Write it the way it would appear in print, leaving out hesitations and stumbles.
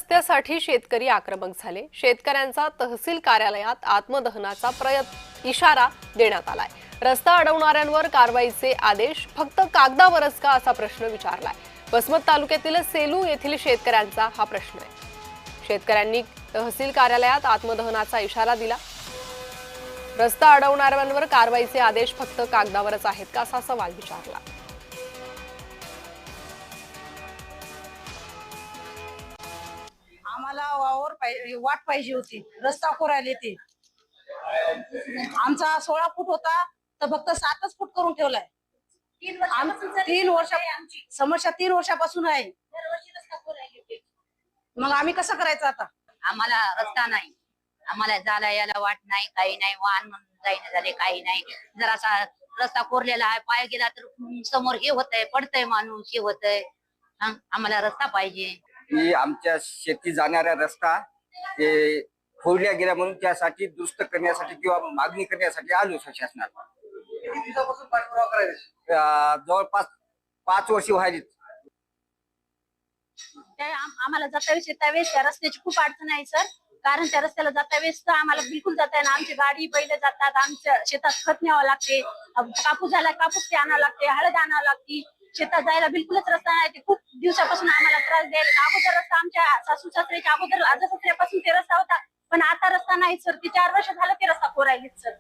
रस्त्यासाठी शेतकरी आक्रमक झाले। शेतकऱ्यांचा तहसील कार्यालयात आत्मदहनाचा इशारा देण्यात आलाय। रस्ता अडवणाऱ्यांवर कारवाईचे आदेश फक्त कागदावरच का असा प्रश्न विचारलाय। वसमत तालुक्यातील सेलू येथील शेतकऱ्यांचा हा प्रश्न आहे। शेतकऱ्यांनी तहसील कार्यालयात आत्मदहनाचा इशारा दिला। रस्ता अडवणाऱ्यांवर कारवाईचे आदेश फक्त कागदावरच आहेत का असा सवाल विचारला। आम्हाला वाट पाहिजे होती, रस्ता कोरायला ते आमचा 16 फूट होता तर फक्त 7च फूट करून ठेवलाय। 3 वर्ष समस्या 3 वर्षापासून आहे। मग आम्ही कसं करायचं आता? आम्हाला रस्ता नाही, आम्हाला जायला यायला वाट नाही, काही नाही, वाहन जायला झाले काही नाही। जर असा रस्ता कोरलेला आहे, पाय गेला तर समोर हे होतंय, पडतंय माणूस, हे होतंय। आम्हाला रस्ता पाहिजे। की आमच्या शेती जाणारा रस्ता ते फोडल्या गेला म्हणून त्यासाठी दुरुस्त करण्यासाठी किंवा मागणी करण्यासाठी आलो शासनाला। जवळपास 5 वर्ष व्हायची। आम्हाला जातावेळेस येतावेळेस त्या रस्त्याची खूप अडचण आहे सर। कारण त्या रस्त्याला जातावेळेस तर आम्हाला बिलकुल जाता येणार। आमची गाडी पहिले जातात, आमच्या शेतात खत न्यावं लागते, कापूस झाला कापूस ते आणावं लागते, हळद आणावं लागते। शेतात जायला बिलकुलच रस्ता नाही। ते खूप दिवसापासून आम्हाला त्रास द्यायला। अगोदर रस्ता आमच्या सासू सासऱ्याच्या अगोदर आजपासून ते रस्ता होता, पण आता रस्ता नाही सर। ते 4 वर्ष झालं ते रस्ता कोरायलेत सर।